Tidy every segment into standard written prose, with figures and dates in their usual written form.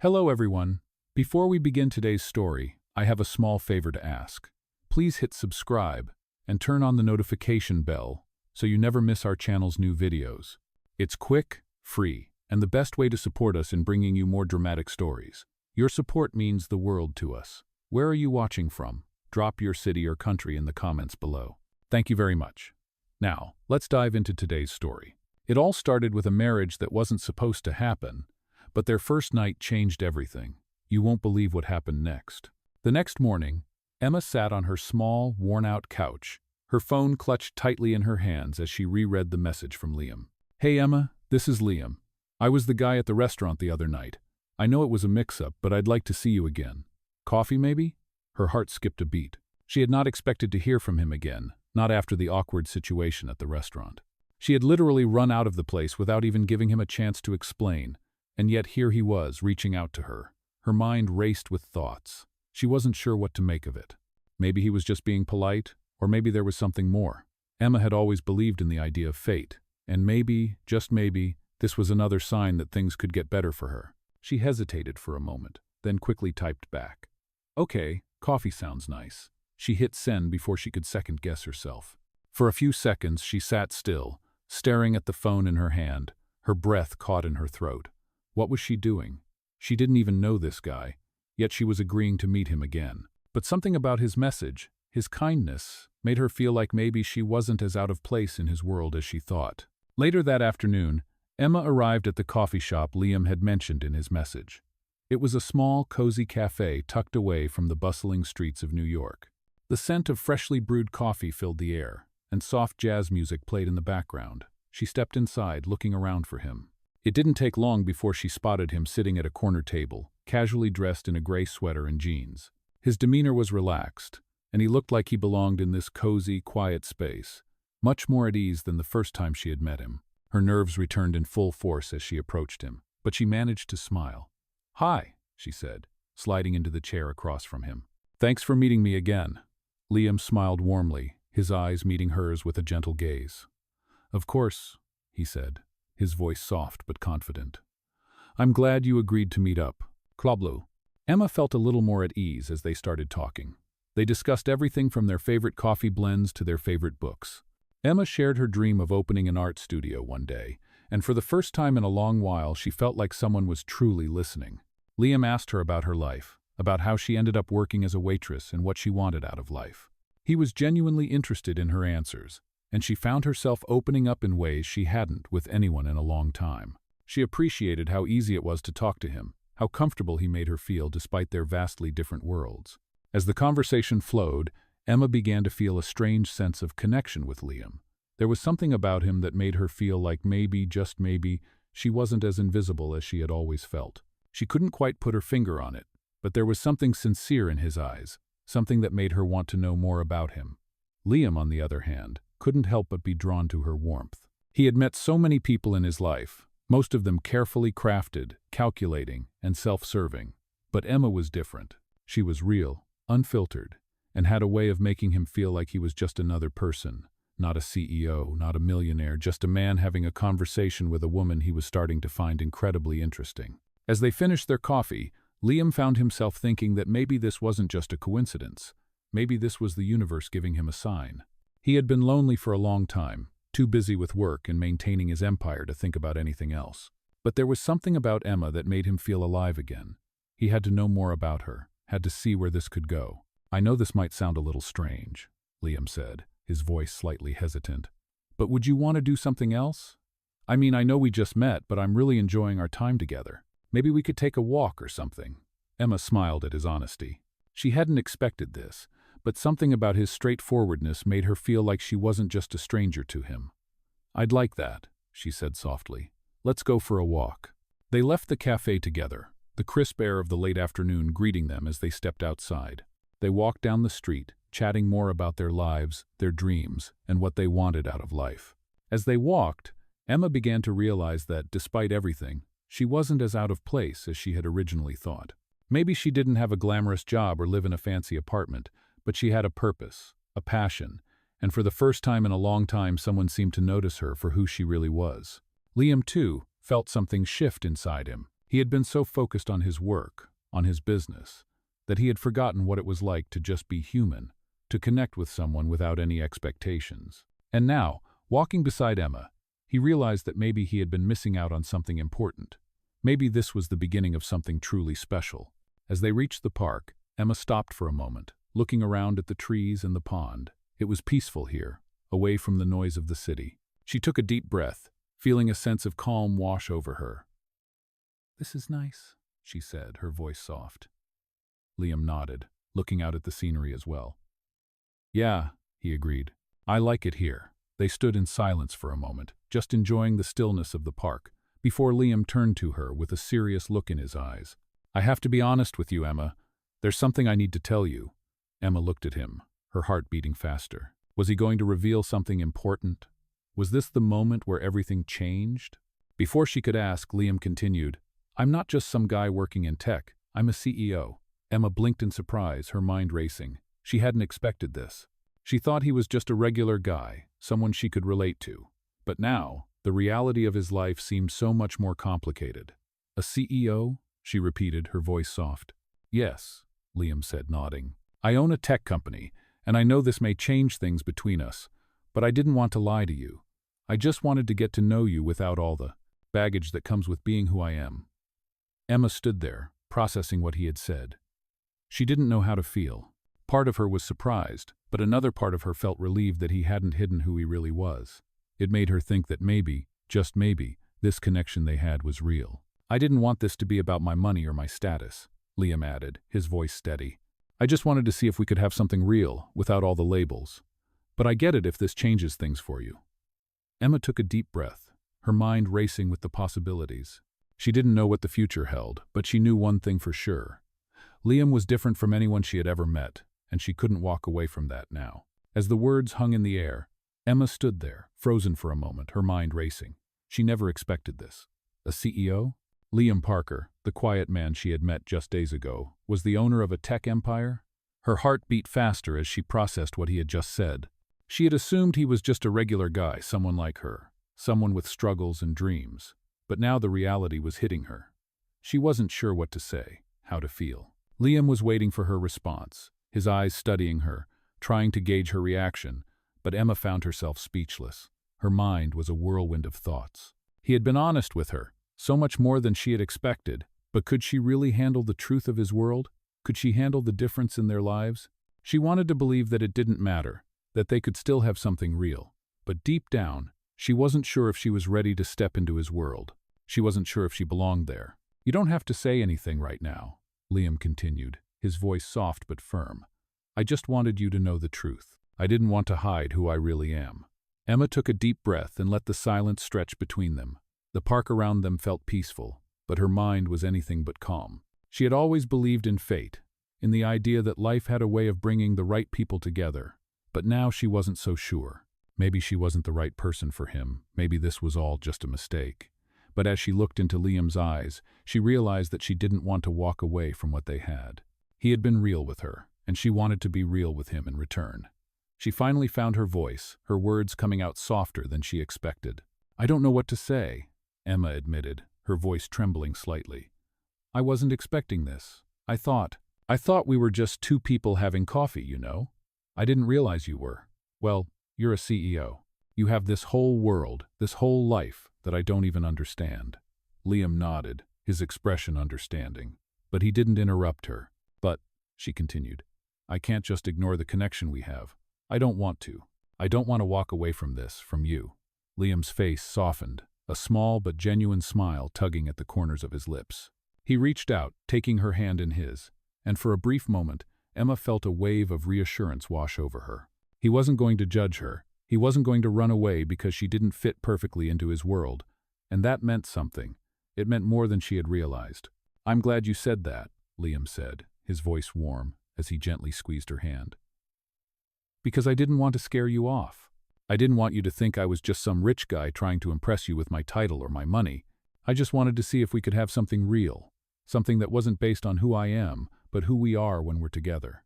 Hello everyone. Before we begin today's story, I have a small favor to ask. Please hit subscribe and turn on the notification bell so you never miss our channel's new videos. It's quick, free, and the best way to support us in bringing you more dramatic stories. Your support means the world to us. Where are you watching from? Drop your city or country in the comments below. Thank you very much. Now, let's dive into today's story. It all started with a marriage that wasn't supposed to happen, but their first night changed everything. You won't believe what happened next. The next morning, Emma sat on her small, worn-out couch, her phone clutched tightly in her hands as she reread the message from Liam. "Hey Emma, this is Liam. I was the guy at the restaurant the other night. I know it was a mix-up, but I'd like to see you again. Coffee, maybe?" Her heart skipped a beat. She had not expected to hear from him again, not after the awkward situation at the restaurant. She had literally run out of the place without even giving him a chance to explain, and yet here he was, reaching out to her. Her mind raced with thoughts. She wasn't sure what to make of it. Maybe he was just being polite, or maybe there was something more. Emma had always believed in the idea of fate, and maybe, just maybe, this was another sign that things could get better for her. She hesitated for a moment, then quickly typed back. "Okay, coffee sounds nice." She hit send before she could second-guess herself. For a few seconds she sat still, staring at the phone in her hand, her breath caught in her throat. What was she doing? She didn't even know this guy, yet she was agreeing to meet him again. But something about his message, his kindness, made her feel like maybe she wasn't as out of place in his world as she thought. Later that afternoon, Emma arrived at the coffee shop Liam had mentioned in his message. It was a small, cozy cafe tucked away from the bustling streets of New York. The scent of freshly brewed coffee filled the air, and soft jazz music played in the background. She stepped inside, looking around for him. It didn't take long before she spotted him sitting at a corner table, casually dressed in a gray sweater and jeans. His demeanor was relaxed, and he looked like he belonged in this cozy, quiet space, much more at ease than the first time she had met him. Her nerves returned in full force as she approached him, but she managed to smile. "Hi," she said, sliding into the chair across from him. "Thanks for meeting me again." Liam smiled warmly, his eyes meeting hers with a gentle gaze. "Of course," he said, his voice soft but confident. "I'm glad you agreed to meet up." Kloblu. Emma felt a little more at ease as they started talking. They discussed everything from their favorite coffee blends to their favorite books. Emma shared her dream of opening an art studio one day, and for the first time in a long while she felt like someone was truly listening. Liam asked her about her life, about how she ended up working as a waitress and what she wanted out of life. He was genuinely interested in her answers, and she found herself opening up in ways she hadn't with anyone in a long time. She appreciated how easy it was to talk to him, how comfortable he made her feel despite their vastly different worlds. As the conversation flowed, Emma began to feel a strange sense of connection with Liam. There was something about him that made her feel like maybe, just maybe, she wasn't as invisible as she had always felt. She couldn't quite put her finger on it, but there was something sincere in his eyes, something that made her want to know more about him. Liam, on the other hand, couldn't help but be drawn to her warmth. He had met so many people in his life, most of them carefully crafted, calculating, and self-serving. But Emma was different. She was real, unfiltered, and had a way of making him feel like he was just another person, not a CEO, not a millionaire, just a man having a conversation with a woman he was starting to find incredibly interesting. As they finished their coffee, Liam found himself thinking that maybe this wasn't just a coincidence. Maybe this was the universe giving him a sign. He had been lonely for a long time, too busy with work and maintaining his empire to think about anything else. But there was something about Emma that made him feel alive again. He had to know more about her, had to see where this could go. "I know this might sound a little strange," Liam said, his voice slightly hesitant. "But would you want to do something else? I mean, I know we just met, but I'm really enjoying our time together. Maybe we could take a walk or something." Emma smiled at his honesty. She hadn't expected this, but something about his straightforwardness made her feel like she wasn't just a stranger to him. "I'd like that," she said softly. "Let's go for a walk." They left the cafe together, the crisp air of the late afternoon greeting them as they stepped outside. They walked down the street, chatting more about their lives, their dreams, and what they wanted out of life. As they walked, Emma began to realize that, despite everything, she wasn't as out of place as she had originally thought. Maybe she didn't have a glamorous job or live in a fancy apartment, but she had a purpose, a passion, and for the first time in a long time someone seemed to notice her for who she really was. Liam, too, felt something shift inside him. He had been so focused on his work, on his business, that he had forgotten what it was like to just be human, to connect with someone without any expectations. And now, walking beside Emma, he realized that maybe he had been missing out on something important. Maybe this was the beginning of something truly special. As they reached the park, Emma stopped for a moment, looking around at the trees and the pond. It was peaceful here, away from the noise of the city. She took a deep breath, feeling a sense of calm wash over her. "This is nice," she said, her voice soft. Liam nodded, looking out at the scenery as well. "Yeah," he agreed. "I like it here." They stood in silence for a moment, just enjoying the stillness of the park, before Liam turned to her with a serious look in his eyes. "I have to be honest with you, Emma. There's something I need to tell you." Emma looked at him, her heart beating faster. Was he going to reveal something important? Was this the moment where everything changed? Before she could ask, Liam continued, "I'm not just some guy working in tech. I'm a CEO." Emma blinked in surprise, her mind racing. She hadn't expected this. She thought he was just a regular guy, someone she could relate to. But now, the reality of his life seemed so much more complicated. "A CEO?" she repeated, her voice soft. "Yes," Liam said, nodding. "I own a tech company, and I know this may change things between us, but I didn't want to lie to you. I just wanted to get to know you without all the baggage that comes with being who I am." Emma stood there, processing what he had said. She didn't know how to feel. Part of her was surprised, but another part of her felt relieved that he hadn't hidden who he really was. It made her think that maybe, just maybe, this connection they had was real. "I didn't want this to be about my money or my status," Liam added, his voice steady. "I just wanted to see if we could have something real, without all the labels. But I get it if this changes things for you." Emma took a deep breath, her mind racing with the possibilities. She didn't know what the future held, but she knew one thing for sure. Liam was different from anyone she had ever met, and she couldn't walk away from that now. As the words hung in the air, Emma stood there, frozen for a moment, her mind racing. She never expected this. A CEO? Liam Parker, the quiet man she had met just days ago, was the owner of a tech empire? Her heart beat faster as she processed what he had just said. She had assumed he was just a regular guy, someone like her, someone with struggles and dreams. But now the reality was hitting her. She wasn't sure what to say, how to feel. Liam was waiting for her response, his eyes studying her, trying to gauge her reaction, but Emma found herself speechless. Her mind was a whirlwind of thoughts. He had been honest with her, so much more than she had expected, but could she really handle the truth of his world? Could she handle the difference in their lives? She wanted to believe that it didn't matter, that they could still have something real. But deep down, she wasn't sure if she was ready to step into his world. She wasn't sure if she belonged there. "You don't have to say anything right now," Liam continued, his voice soft but firm. "I just wanted you to know the truth. I didn't want to hide who I really am." Emma took a deep breath and let the silence stretch between them. The park around them felt peaceful, but her mind was anything but calm. She had always believed in fate, in the idea that life had a way of bringing the right people together. But now she wasn't so sure. Maybe she wasn't the right person for him. Maybe this was all just a mistake. But as she looked into Liam's eyes, she realized that she didn't want to walk away from what they had. He had been real with her, and she wanted to be real with him in return. She finally found her voice, her words coming out softer than she expected. "I don't know what to say," Emma admitted, her voice trembling slightly. "I wasn't expecting this. I thought we were just two people having coffee, you know. I didn't realize you were. Well, you're a CEO. You have this whole world, this whole life that I don't even understand." Liam nodded, his expression understanding. But he didn't interrupt her. "But," she continued, "I can't just ignore the connection we have. I don't want to. I don't want to walk away from this, from you." Liam's face softened, a small but genuine smile tugging at the corners of his lips. He reached out, taking her hand in his, and for a brief moment, Emma felt a wave of reassurance wash over her. He wasn't going to judge her. He wasn't going to run away because she didn't fit perfectly into his world. And that meant something. It meant more than she had realized. "I'm glad you said that," Liam said, his voice warm, as he gently squeezed her hand. "Because I didn't want to scare you off. I didn't want you to think I was just some rich guy trying to impress you with my title or my money. I just wanted to see if we could have something real, something that wasn't based on who I am, but who we are when we're together."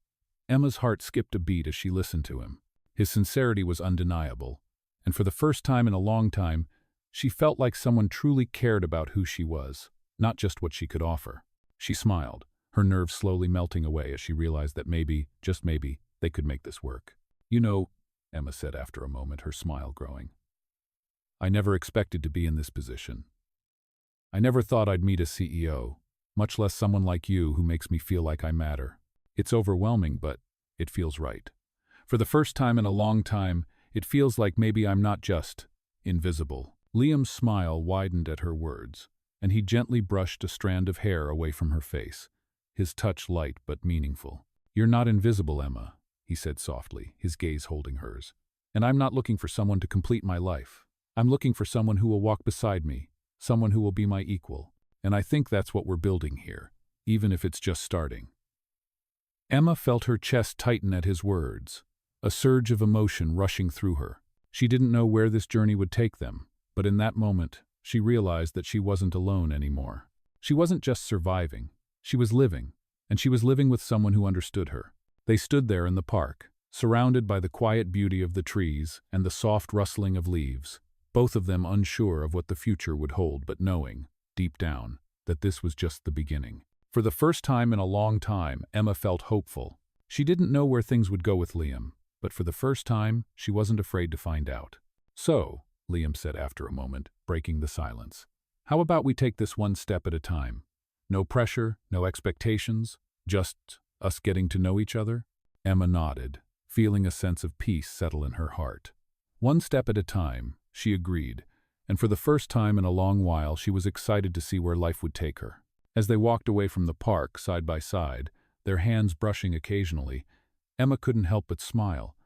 Emma's heart skipped a beat as she listened to him. His sincerity was undeniable, and for the first time in a long time, she felt like someone truly cared about who she was. not just what she could offer. She smiled, her nerves slowly melting away as she realized that maybe, just maybe, they could make this work. "You know," Emma said after a moment, her smile growing, "I never expected to be in this position. I never thought I'd meet a CEO, much less someone like you who makes me feel like I matter. It's overwhelming, but it feels right. For the first time in a long time, it feels like maybe I'm not just invisible." Liam's smile widened at her words, and he gently brushed a strand of hair away from her face, his touch light but meaningful. "You're not invisible, Emma," he said softly, his gaze holding hers. "And I'm not looking for someone to complete my life. I'm looking for someone who will walk beside me, someone who will be my equal. And I think that's what we're building here, even if it's just starting." Emma felt her chest tighten at his words, a surge of emotion rushing through her. She didn't know where this journey would take them, but in that moment, she realized that she wasn't alone anymore. She wasn't just surviving, she was living, and she was living with someone who understood her. They stood there in the park, surrounded by the quiet beauty of the trees and the soft rustling of leaves, both of them unsure of what the future would hold, but knowing, deep down, that this was just the beginning. For the first time in a long time, Emma felt hopeful. She didn't know where things would go with Liam, but for the first time, she wasn't afraid to find out. "So," Liam said after a moment, breaking the silence, "how about we take this one step at a time? No pressure, no expectations, just us getting to know each other?" Emma nodded, feeling a sense of peace settle in her heart. One step at a time, she agreed, and for the first time in a long while she was excited to see where life would take her. As they walked away from the park, side by side, their hands brushing occasionally, Emma couldn't help but smile.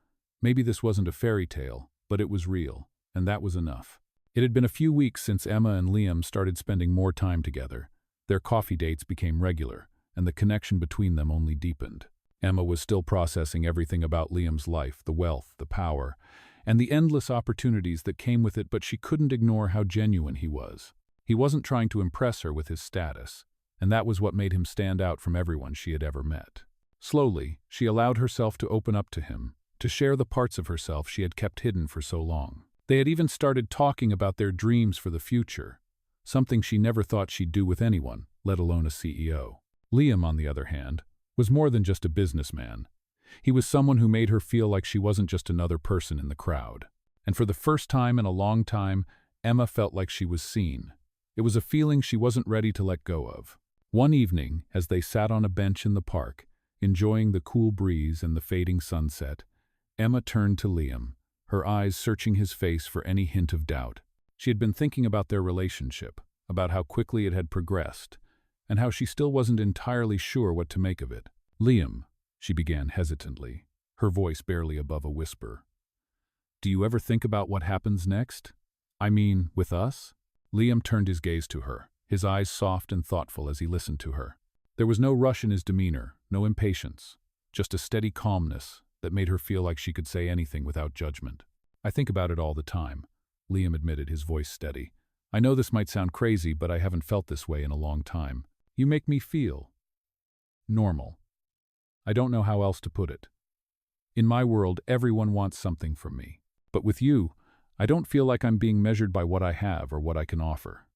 Maybe this wasn't a fairy tale, but it was real, and that was enough. It had been a few weeks since Emma and Liam started spending more time together. Their coffee dates became regular, and the connection between them only deepened. Emma was still processing everything about Liam's life, the wealth, the power, and the endless opportunities that came with it, but she couldn't ignore how genuine he was. He wasn't trying to impress her with his status, and that was what made him stand out from everyone she had ever met. Slowly, she allowed herself to open up to him, to share the parts of herself she had kept hidden for so long. They had even started talking about their dreams for the future, something she never thought she'd do with anyone, let alone a CEO. Liam, on the other hand, was more than just a businessman. He was someone who made her feel like she wasn't just another person in the crowd. And for the first time in a long time, Emma felt like she was seen. It was a feeling she wasn't ready to let go of. One evening, as they sat on a bench in the park, enjoying the cool breeze and the fading sunset, Emma turned to Liam, her eyes searching his face for any hint of doubt. She had been thinking about their relationship, about how quickly it had progressed, and how she still wasn't entirely sure what to make of it. "Liam," she began hesitantly, her voice barely above a whisper, "do you ever think about what happens next? I mean, with us?" Liam turned his gaze to her, his eyes soft and thoughtful as he listened to her. There was no rush in his demeanor, no impatience, just a steady calmness that made her feel like she could say anything without judgment. "I think about it all the time," Liam admitted, his voice steady. "I know this might sound crazy, but I haven't felt this way in a long time. You make me feel normal. I don't know how else to put it. In my world, everyone wants something from me. But with you, I don't feel like I'm being measured by what I have or what I can offer."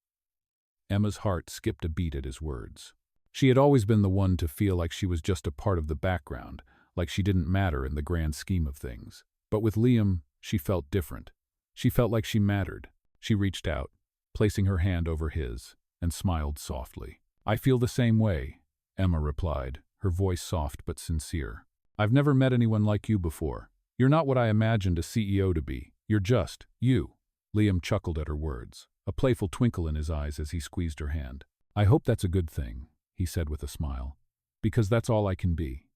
Emma's heart skipped a beat at his words. She had always been the one to feel like she was just a part of the background, like she didn't matter in the grand scheme of things. But with Liam, she felt different. She felt like she mattered. She reached out, placing her hand over his, and smiled softly. "I feel the same way," Emma replied, her voice soft but sincere. "I've never met anyone like you before. You're not what I imagined a CEO to be. You're just you." Liam chuckled at her words, a playful twinkle in his eyes as he squeezed her hand. "I hope that's a good thing," he said with a smile, "because that's all I can be."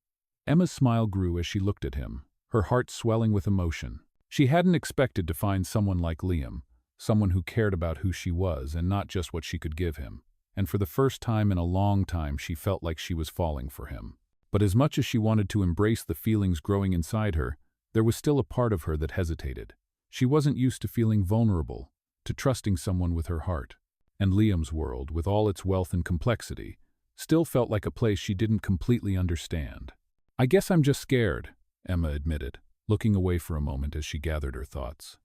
Emma's smile grew as she looked at him, her heart swelling with emotion. She hadn't expected to find someone like Liam, someone who cared about who she was and not just what she could give him. And for the first time in a long time, she felt like she was falling for him. But as much as she wanted to embrace the feelings growing inside her, there was still a part of her that hesitated. She wasn't used to feeling vulnerable, to trusting someone with her heart. And Liam's world, with all its wealth and complexity, still felt like a place she didn't completely understand. "I guess I'm just scared," Emma admitted, looking away for a moment as she gathered her thoughts.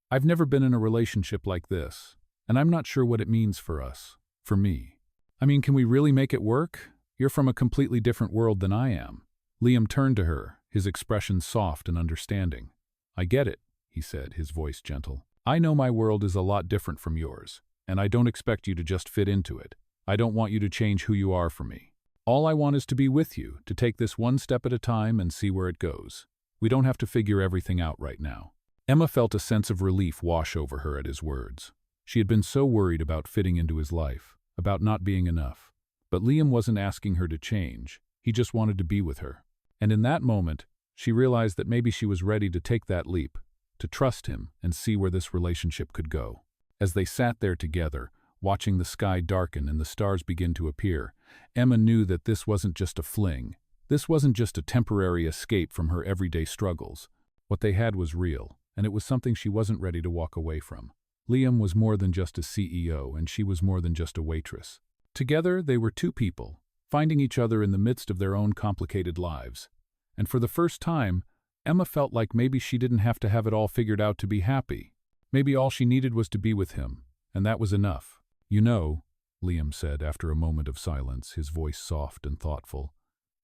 "I've never been in a relationship like this, and I'm not sure what it means for us, for me." I mean, can we really make it work? You're from a completely different world than I am. Liam turned to her, his expression soft and understanding. I get it, he said, his voice gentle. I know my world is a lot different from yours, and I don't expect you to just fit into it. I don't want you to change who you are for me. All I want is to be with you, to take this one step at a time and see where it goes. We don't have to figure everything out right now. Emma felt a sense of relief wash over her at his words. She had been so worried about fitting into his life, about not being enough. But Liam wasn't asking her to change, he just wanted to be with her. And in that moment, she realized that maybe she was ready to take that leap, to trust him and see where this relationship could go. As they sat there together, watching the sky darken and the stars begin to appear, Emma knew that this wasn't just a fling. This wasn't just a temporary escape from her everyday struggles. What they had was real, and it was something she wasn't ready to walk away from. Liam was more than just a CEO, and she was more than just a waitress. Together, they were two people, finding each other in the midst of their own complicated lives. And for the first time, Emma felt like maybe she didn't have to have it all figured out to be happy. Maybe all she needed was to be with him, and that was enough. You know, Liam said after a moment of silence, his voice soft and thoughtful,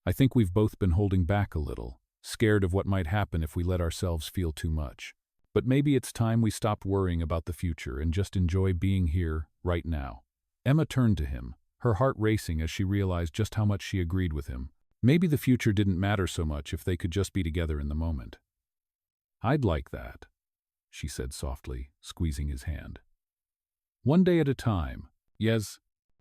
I think we've both been holding back a little, scared of what might happen if we let ourselves feel too much. But maybe it's time we stopped worrying about the future and just enjoy being here, right now. Emma turned to him, her heart racing as she realized just how much she agreed with him. Maybe the future didn't matter so much if they could just be together in the moment. I'd like that, she said softly, squeezing his hand. One day at a time, yes.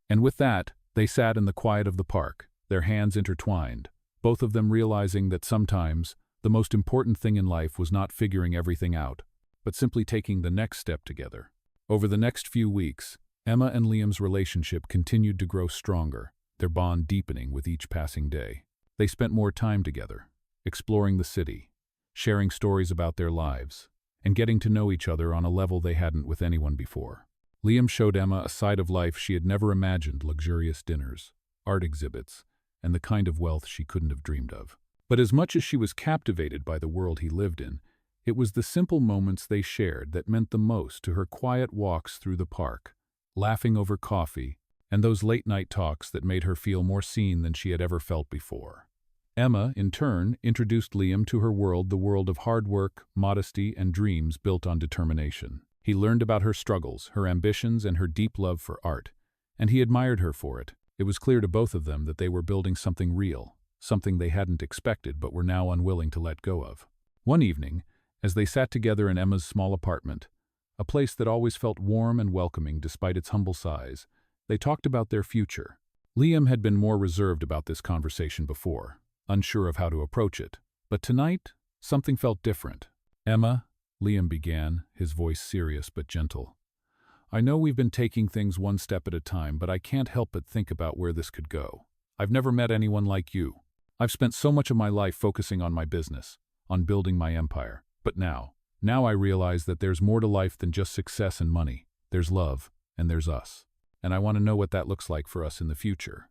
And with that, they sat in the quiet of the park, their hands intertwined, both of them realizing that sometimes the most important thing in life was not figuring everything out, but simply taking the next step together. Over the next few weeks, Emma and Liam's relationship continued to grow stronger, their bond deepening with each passing day. They spent more time together, exploring the city, sharing stories about their lives, and getting to know each other on a level they hadn't with anyone before. Liam showed Emma a side of life she had never imagined: luxurious dinners, art exhibits, and the kind of wealth she couldn't have dreamed of. But as much as she was captivated by the world he lived in, it was the simple moments they shared that meant the most to her: quiet walks through the park, laughing over coffee, and those late-night talks that made her feel more seen than she had ever felt before. Emma, in turn, introduced Liam to her world, the world of hard work, modesty, and dreams built on determination. He learned about her struggles, her ambitions, and her deep love for art, and he admired her for it. It was clear to both of them that they were building something real, something they hadn't expected but were now unwilling to let go of. One evening, as they sat together in Emma's small apartment, a place that always felt warm and welcoming despite its humble size, they talked about their future. Liam had been more reserved about this conversation before, unsure of how to approach it. But tonight, something felt different. Emma, Liam began, his voice serious but gentle. I know we've been taking things one step at a time, but I can't help but think about where this could go. I've never met anyone like you. I've spent so much of my life focusing on my business, on building my empire. But now I realize that there's more to life than just success and money. There's love, and there's us. And I want to know what that looks like for us in the future.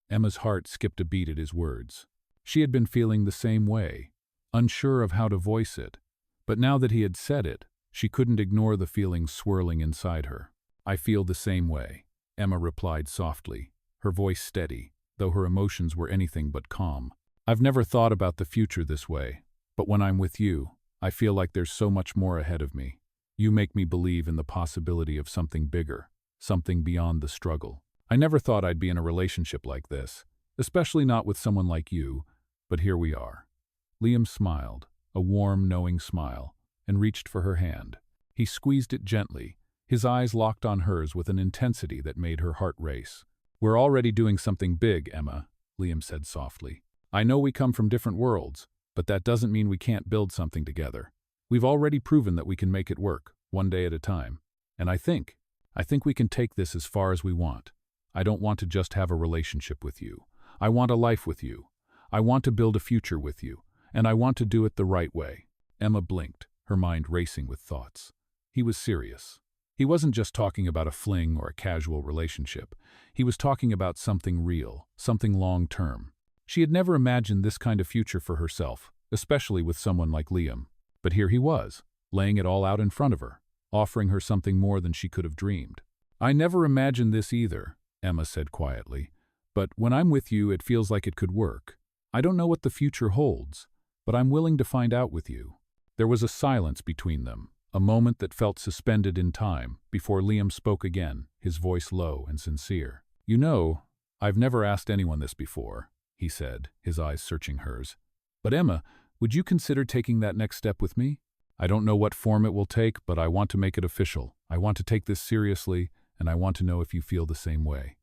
Emma's heart skipped a beat at his words. She had been feeling the same way, unsure of how to voice it. But now that he had said it, she couldn't ignore the feelings swirling inside her. I feel the same way, Emma replied softly, her voice steady, though her emotions were anything but calm. I've never thought about the future this way, but when I'm with you, I feel like there's so much more ahead of me. You make me believe in the possibility of something bigger, something beyond the struggle. I never thought I'd be in a relationship like this, especially not with someone like you, but here we are. Liam smiled, a warm, knowing smile, and reached for her hand. He squeezed it gently, his eyes locked on hers with an intensity that made her heart race. We're already doing something big, Emma, Liam said softly. I know we come from different worlds, but that doesn't mean we can't build something together. We've already proven that we can make it work, one day at a time. And I think we can take this as far as we want. I don't want to just have a relationship with you. I want a life with you. I want to build a future with you, and I want to do it the right way. Emma blinked, her mind racing with thoughts. He was serious. He wasn't just talking about a fling or a casual relationship. He was talking about something real, something long-term. She had never imagined this kind of future for herself, especially with someone like Liam. But here he was, laying it all out in front of her, offering her something more than she could have dreamed. I never imagined this either, Emma said quietly. "But when I'm with you, it feels like it could work. I don't know what the future holds, but I'm willing to find out with you." There was a silence between them, a moment that felt suspended in time, before Liam spoke again, his voice low and sincere. "You know, I've never asked anyone this before," he said, his eyes searching hers. "But Emma, would you consider taking that next step with me? I don't know what form it will take, but I want to make it official. I want to take this seriously, and I want to know if you feel the same way."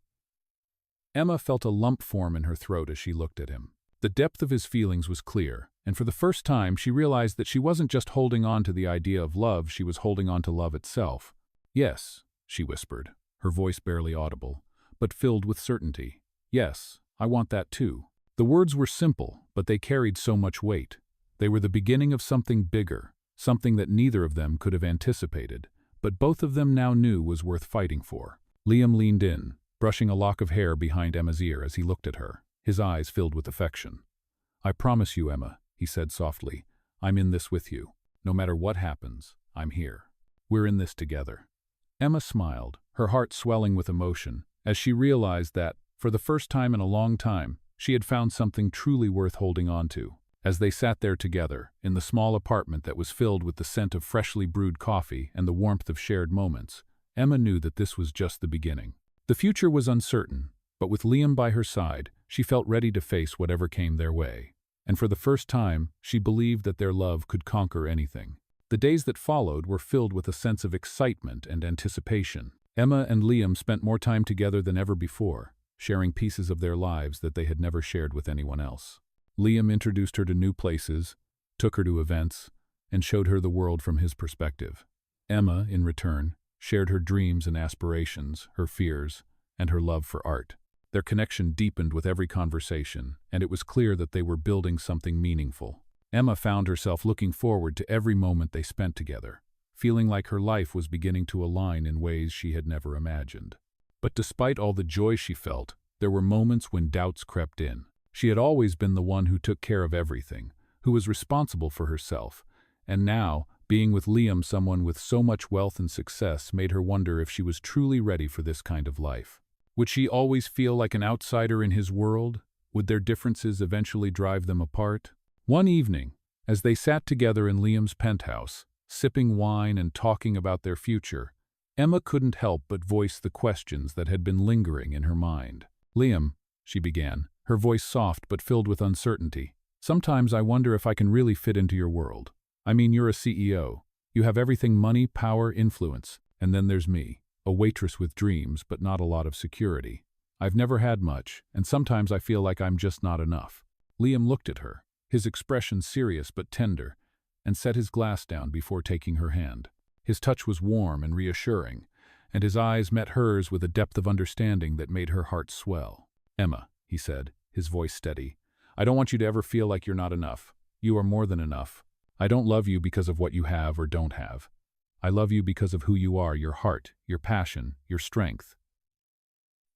Emma felt a lump form in her throat as she looked at him. The depth of his feelings was clear, and for the first time she realized that she wasn't just holding on to the idea of love, she was holding on to love itself. "Yes," she whispered, her voice barely audible, but filled with certainty. "Yes, I want that too." The words were simple, but they carried so much weight. They were the beginning of something bigger, something that neither of them could have anticipated, but both of them now knew was worth fighting for. Liam leaned in, brushing a lock of hair behind Emma's ear as he looked at her, his eyes filled with affection. "I promise you, Emma," he said softly, "I'm in this with you. No matter what happens, I'm here. We're in this together." Emma smiled, her heart swelling with emotion, as she realized that, for the first time in a long time, she had found something truly worth holding on to. As they sat there together, in the small apartment that was filled with the scent of freshly brewed coffee and the warmth of shared moments, Emma knew that this was just the beginning. The future was uncertain, but with Liam by her side, she felt ready to face whatever came their way. And for the first time, she believed that their love could conquer anything. The days that followed were filled with a sense of excitement and anticipation. Emma and Liam spent more time together than ever before, sharing pieces of their lives that they had never shared with anyone else. Liam introduced her to new places, took her to events, and showed her the world from his perspective. Emma, in return, shared her dreams and aspirations, her fears, and her love for art. Their connection deepened with every conversation, and it was clear that they were building something meaningful. Emma found herself looking forward to every moment they spent together, feeling like her life was beginning to align in ways she had never imagined. But despite all the joy she felt, there were moments when doubts crept in. She had always been the one who took care of everything, who was responsible for herself, and now, being with Liam, someone with so much wealth and success, made her wonder if she was truly ready for this kind of life. Would she always feel like an outsider in his world? Would their differences eventually drive them apart? One evening, as they sat together in Liam's penthouse, sipping wine and talking about their future, Emma couldn't help but voice the questions that had been lingering in her mind. "Liam," she began, her voice soft but filled with uncertainty, "sometimes I wonder if I can really fit into your world. I mean, you're a CEO. You have everything: money, power, influence. And then there's me, a waitress with dreams but not a lot of security. I've never had much, and sometimes I feel like I'm just not enough." Liam looked at her, his expression serious but tender, and set his glass down before taking her hand. His touch was warm and reassuring, and his eyes met hers with a depth of understanding that made her heart swell. "Emma," he said, his voice steady, "I don't want you to ever feel like you're not enough. You are more than enough. I don't love you because of what you have or don't have. I love you because of who you are, your heart, your passion, your strength.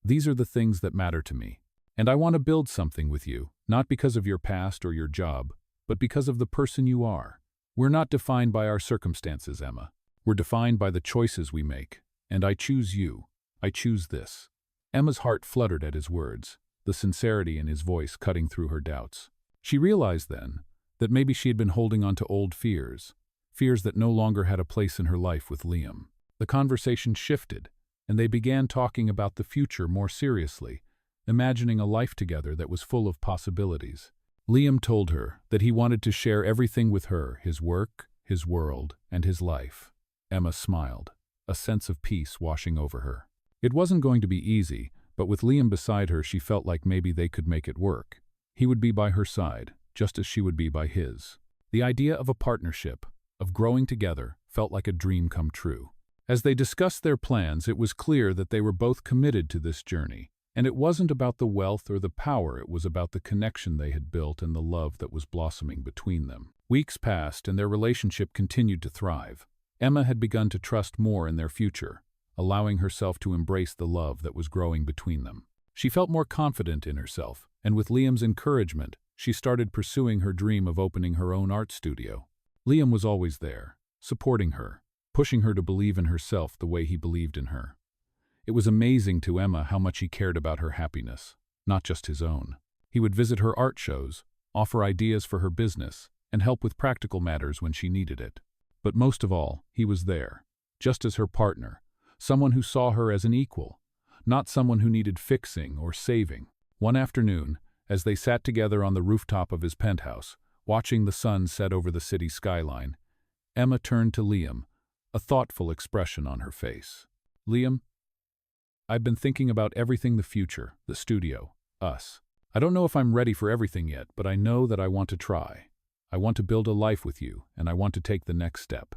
These are the things that matter to me. And I want to build something with you, not because of your past or your job, but because of the person you are. We're not defined by our circumstances, Emma. We're defined by the choices we make. And I choose you. I choose this." Emma's heart fluttered at his words, the sincerity in his voice cutting through her doubts. She realized then that maybe she had been holding on to old fears that no longer had a place in her life with Liam. The conversation shifted, and they began talking about the future more seriously, imagining a life together that was full of possibilities. Liam told her that he wanted to share everything with her: his work, his world, and his life. Emma smiled, a sense of peace washing over her. It wasn't going to be easy, but with Liam beside her, she felt like maybe they could make it work. He would be by her side, just as she would be by his. The idea of a partnership, of growing together, felt like a dream come true. As they discussed their plans, it was clear that they were both committed to this journey. And it wasn't about the wealth or the power, it was about the connection they had built and the love that was blossoming between them. Weeks passed, and their relationship continued to thrive. Emma had begun to trust more in their future, allowing herself to embrace the love that was growing between them. She felt more confident in herself, and with Liam's encouragement, she started pursuing her dream of opening her own art studio. Liam was always there, supporting her, pushing her to believe in herself the way he believed in her. It was amazing to Emma how much he cared about her happiness, not just his own. He would visit her art shows, offer ideas for her business, and help with practical matters when she needed it. But most of all, he was there, just as her partner, someone who saw her as an equal, not someone who needed fixing or saving. One afternoon, as they sat together on the rooftop of his penthouse, watching the sun set over the city skyline, Emma turned to Liam, a thoughtful expression on her face. "Liam, I've been thinking about everything: the future, the studio, us. I don't know if I'm ready for everything yet, but I know that I want to try. I want to build a life with you, and I want to take the next step.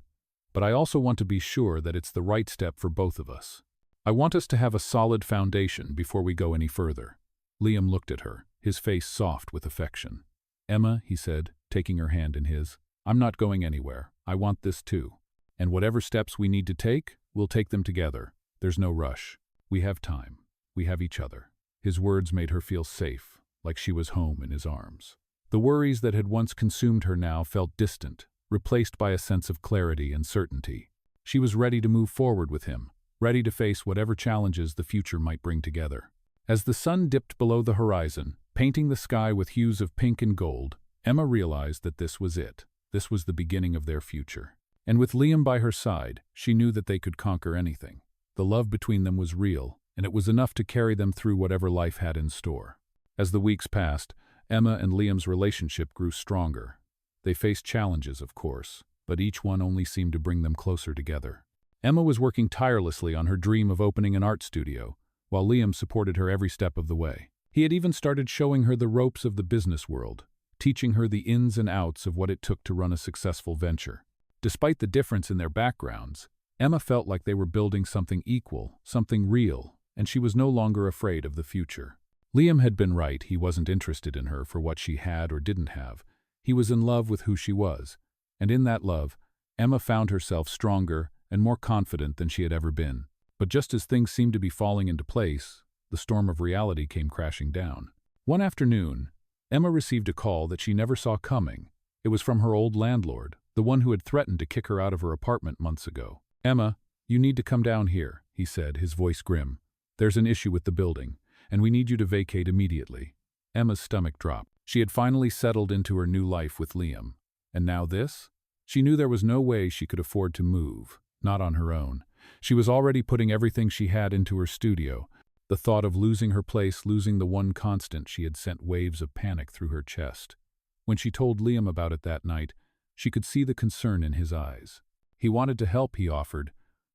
But I also want to be sure that it's the right step for both of us. I want us to have a solid foundation before we go any further." Liam looked at her, his face soft with affection. "Emma," he said, taking her hand in his, "I'm not going anywhere. I want this too. And whatever steps we need to take, we'll take them together. There's no rush. We have time. We have each other." His words made her feel safe, like she was home in his arms. The worries that had once consumed her now felt distant, replaced by a sense of clarity and certainty. She was ready to move forward with him, ready to face whatever challenges the future might bring together. As the sun dipped below the horizon, painting the sky with hues of pink and gold, Emma realized that this was it. This was the beginning of their future. And with Liam by her side, she knew that they could conquer anything. The love between them was real, and it was enough to carry them through whatever life had in store. As the weeks passed, Emma and Liam's relationship grew stronger. They faced challenges, of course, but each one only seemed to bring them closer together. Emma was working tirelessly on her dream of opening an art studio, while Liam supported her every step of the way. He had even started showing her the ropes of the business world, teaching her the ins and outs of what it took to run a successful venture. Despite the difference in their backgrounds, Emma felt like they were building something equal, something real, and she was no longer afraid of the future. Liam had been right. He wasn't interested in her for what she had or didn't have. He was in love with who she was, and in that love, Emma found herself stronger and more confident than she had ever been. But just as things seemed to be falling into place, the storm of reality came crashing down. One afternoon, Emma received a call that she never saw coming. It was from her old landlord, the one who had threatened to kick her out of her apartment months ago. "Emma, you need to come down here," he said, his voice grim. "There's an issue with the building, and we need you to vacate immediately." Emma's stomach dropped. She had finally settled into her new life with Liam. And now this? She knew there was no way she could afford to move, not on her own. She was already putting everything she had into her studio. The thought of losing her place, losing the one constant she had, sent waves of panic through her chest. When she told Liam about it that night, she could see the concern in his eyes. He wanted to help, he offered,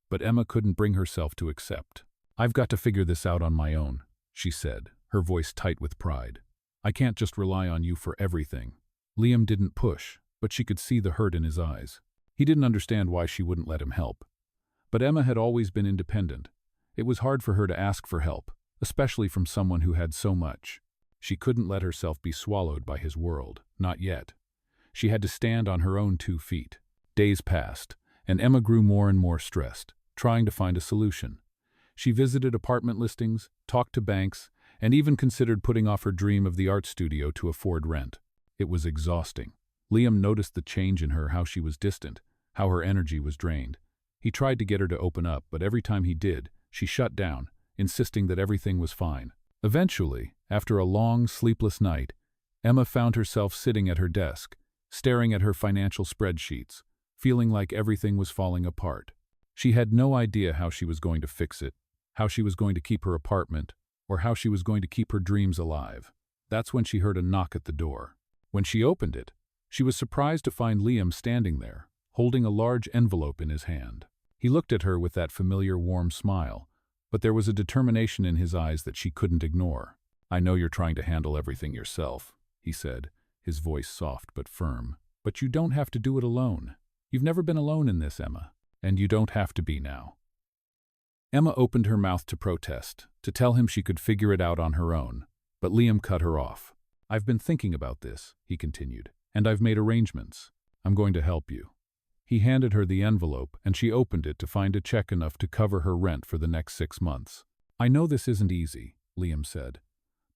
but Emma couldn't bring herself to accept. "I've got to figure this out on my own," she said, her voice tight with pride. "I can't just rely on you for everything." Liam didn't push, but she could see the hurt in his eyes. He didn't understand why she wouldn't let him help. But Emma had always been independent. It was hard for her to ask for help, especially from someone who had so much. She couldn't let herself be swallowed by his world, not yet. She had to stand on her own 2 feet. Days passed, and Emma grew more and more stressed, trying to find a solution. She visited apartment listings, talked to banks, and even considered putting off her dream of the art studio to afford rent. It was exhausting. Liam noticed the change in her, how she was distant, how her energy was drained. He tried to get her to open up, but every time he did, she shut down, insisting that everything was fine. Eventually, after a long, sleepless night, Emma found herself sitting at her desk, staring at her financial spreadsheets, feeling like everything was falling apart. She had no idea how she was going to fix it, how she was going to keep her apartment, or how she was going to keep her dreams alive. That's when she heard a knock at the door. When she opened it, she was surprised to find Liam standing there, holding a large envelope in his hand. He looked at her with that familiar warm smile, but there was a determination in his eyes that she couldn't ignore. "I know you're trying to handle everything yourself," he said, his voice soft but firm. "But you don't have to do it alone. You've never been alone in this, Emma, and you don't have to be now." Emma opened her mouth to protest, to tell him she could figure it out on her own, but Liam cut her off. "I've been thinking about this," he continued, "and I've made arrangements. I'm going to help you." He handed her the envelope, and she opened it to find a check enough to cover her rent for the next 6 months. "I know this isn't easy," Liam said,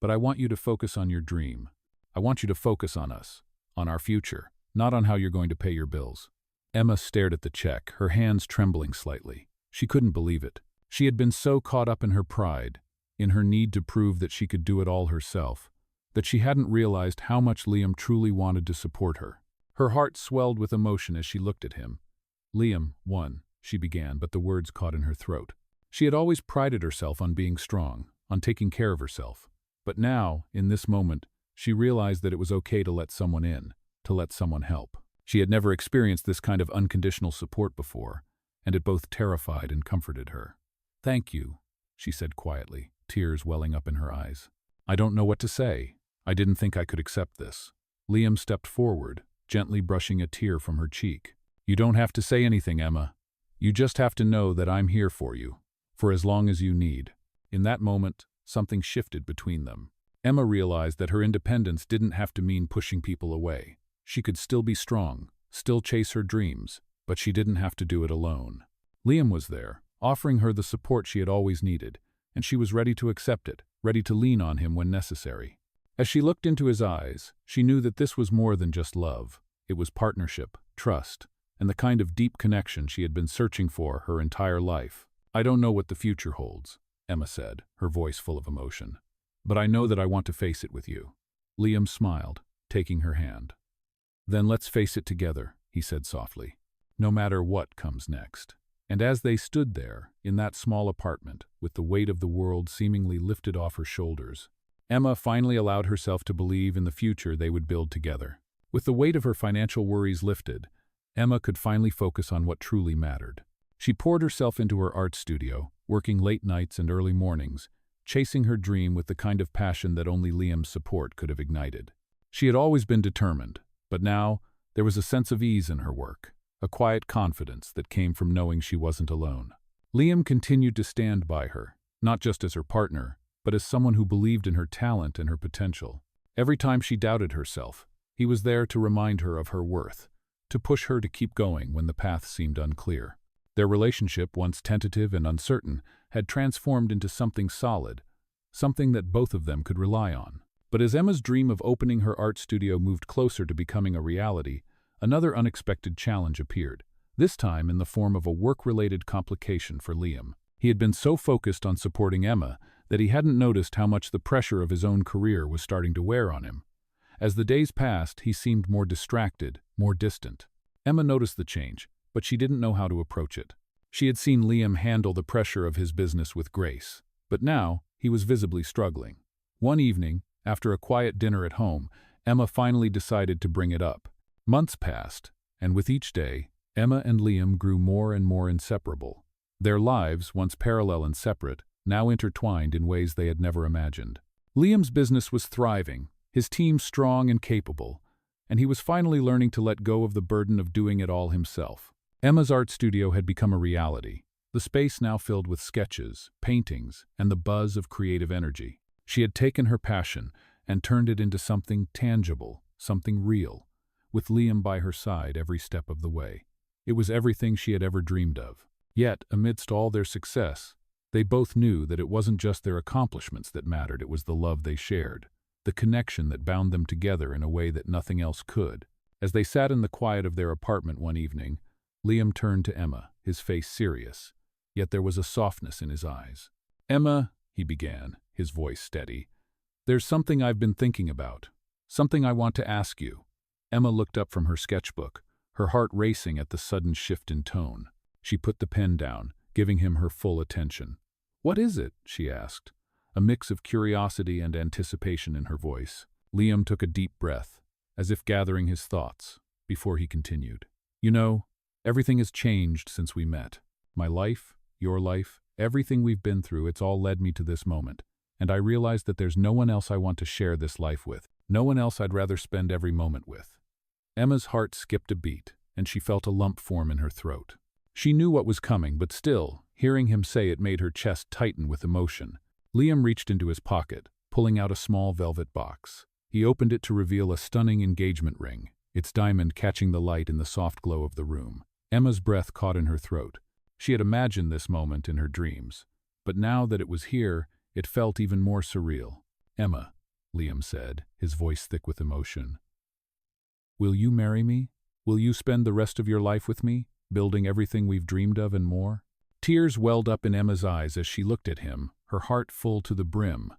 "but I want you to focus on your dream. I want you to focus on us, on our future, not on how you're going to pay your bills." Emma stared at the check, her hands trembling slightly. She couldn't believe it. She had been so caught up in her pride, in her need to prove that she could do it all herself, that she hadn't realized how much Liam truly wanted to support her. Her heart swelled with emotion as she looked at him. "Liam, she began, but the words caught in her throat. She had always prided herself on being strong, on taking care of herself. But now, in this moment, she realized that it was okay to let someone in, to let someone help. She had never experienced this kind of unconditional support before, and it both terrified and comforted her. "Thank you," she said quietly, tears welling up in her eyes. "I don't know what to say. I didn't think I could accept this." Liam stepped forward, gently brushing a tear from her cheek. "You don't have to say anything, Emma. You just have to know that I'm here for you, for as long as you need." In that moment, something shifted between them. Emma realized that her independence didn't have to mean pushing people away. She could still be strong, still chase her dreams, but she didn't have to do it alone. Liam was there, offering her the support she had always needed, and she was ready to accept it, ready to lean on him when necessary. As she looked into his eyes, she knew that this was more than just love. It was partnership, trust, and the kind of deep connection she had been searching for her entire life. "I don't know what the future holds," Emma said, her voice full of emotion. "But I know that I want to face it with you." Liam smiled, taking her hand. "Then let's face it together," he said softly, "no matter what comes next." And as they stood there, in that small apartment, with the weight of the world seemingly lifted off her shoulders, Emma finally allowed herself to believe in the future they would build together. With the weight of her financial worries lifted, Emma could finally focus on what truly mattered. She poured herself into her art studio, working late nights and early mornings, chasing her dream with the kind of passion that only Liam's support could have ignited. She had always been determined, but now there was a sense of ease in her work, a quiet confidence that came from knowing she wasn't alone. Liam continued to stand by her, not just as her partner, but as someone who believed in her talent and her potential. Every time she doubted herself, he was there to remind her of her worth, to push her to keep going when the path seemed unclear. Their relationship, once tentative and uncertain, had transformed into something solid, something that both of them could rely on. But as Emma's dream of opening her art studio moved closer to becoming a reality, another unexpected challenge appeared, this time in the form of a work-related complication for Liam. He had been so focused on supporting Emma that he hadn't noticed how much the pressure of his own career was starting to wear on him. As the days passed, he seemed more distracted, more distant. Emma noticed the change, but she didn't know how to approach it. She had seen Liam handle the pressure of his business with grace, but now he was visibly struggling. One evening, after a quiet dinner at home, Emma finally decided to bring it up. Months passed, and with each day, Emma and Liam grew more and more inseparable. Their lives, once parallel and separate, now intertwined in ways they had never imagined. Liam's business was thriving, his team strong and capable, and he was finally learning to let go of the burden of doing it all himself. Emma's art studio had become a reality, the space now filled with sketches, paintings, and the buzz of creative energy. She had taken her passion and turned it into something tangible, something real, with Liam by her side every step of the way. It was everything she had ever dreamed of. Yet, amidst all their success, they both knew that it wasn't just their accomplishments that mattered, it was the love they shared, the connection that bound them together in a way that nothing else could. As they sat in the quiet of their apartment one evening, Liam turned to Emma, his face serious, yet there was a softness in his eyes. "Emma," he began, his voice steady, "there's something I've been thinking about, something I want to ask you." Emma looked up from her sketchbook, her heart racing at the sudden shift in tone. She put the pen down, giving him her full attention. "What is it?" she asked, a mix of curiosity and anticipation in her voice. Liam took a deep breath, as if gathering his thoughts, before he continued. "You know, everything has changed since we met. My life, your life, everything we've been through, it's all led me to this moment. And I realize that there's no one else I want to share this life with, no one else I'd rather spend every moment with." Emma's heart skipped a beat, and she felt a lump form in her throat. She knew what was coming, but still, hearing him say it made her chest tighten with emotion. Liam reached into his pocket, pulling out a small velvet box. He opened it to reveal a stunning engagement ring, its diamond catching the light in the soft glow of the room. Emma's breath caught in her throat. She had imagined this moment in her dreams, but now that it was here, it felt even more surreal. "Emma," Liam said, his voice thick with emotion, "will you marry me? Will you spend the rest of your life with me, building everything we've dreamed of and more?" Tears welled up in Emma's eyes as she looked at him, her heart full to the brim.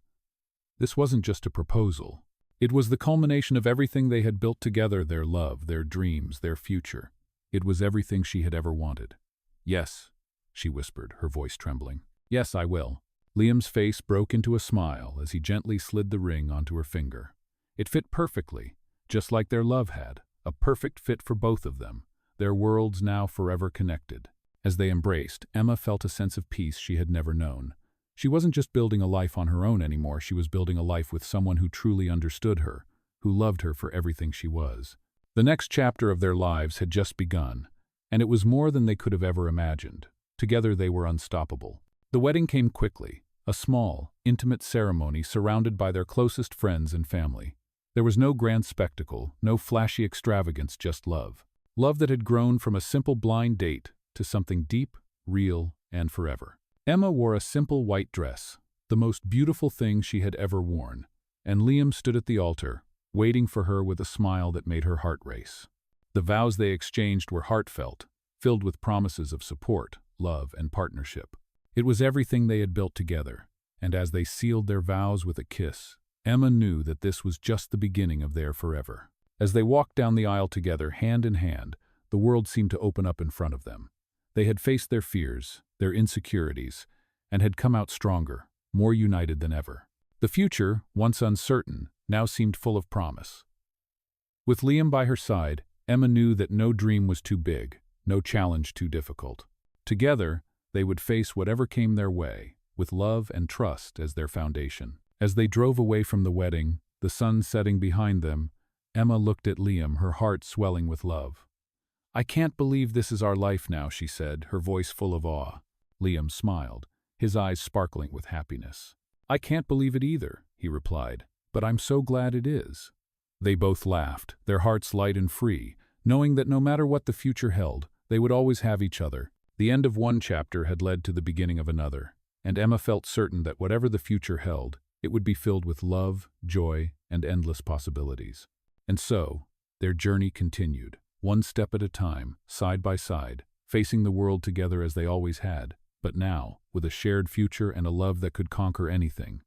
This wasn't just a proposal. It was the culmination of everything they had built together, their love, their dreams, their future. It was everything she had ever wanted. "Yes," she whispered, her voice trembling. "Yes, I will." Liam's face broke into a smile as he gently slid the ring onto her finger. It fit perfectly, just like their love had, a perfect fit for both of them, their worlds now forever connected. As they embraced, Emma felt a sense of peace she had never known. She wasn't just building a life on her own anymore, she was building a life with someone who truly understood her, who loved her for everything she was. The next chapter of their lives had just begun, and it was more than they could have ever imagined. Together they were unstoppable. The wedding came quickly, a small, intimate ceremony surrounded by their closest friends and family. There was no grand spectacle, no flashy extravagance, just love. Love that had grown from a simple blind date to something deep, real, and forever. Emma wore a simple white dress, the most beautiful thing she had ever worn, and Liam stood at the altar, waiting for her with a smile that made her heart race. The vows they exchanged were heartfelt, filled with promises of support, love, and partnership. It was everything they had built together, and as they sealed their vows with a kiss, Emma knew that this was just the beginning of their forever. As they walked down the aisle together, hand in hand, the world seemed to open up in front of them. They had faced their fears, their insecurities, and had come out stronger, more united than ever. The future, once uncertain, now seemed full of promise. With Liam by her side, Emma knew that no dream was too big, no challenge too difficult. Together, they would face whatever came their way, with love and trust as their foundation. As they drove away from the wedding, the sun setting behind them, Emma looked at Liam, her heart swelling with love. "I can't believe this is our life now," she said, her voice full of awe. Liam smiled, his eyes sparkling with happiness. "I can't believe it either," he replied, "but I'm so glad it is." They both laughed, their hearts light and free, knowing that no matter what the future held, they would always have each other. The end of one chapter had led to the beginning of another, and Emma felt certain that whatever the future held, it would be filled with love, joy, and endless possibilities. And so, their journey continued, one step at a time, side by side, facing the world together as they always had, but now, with a shared future and a love that could conquer anything.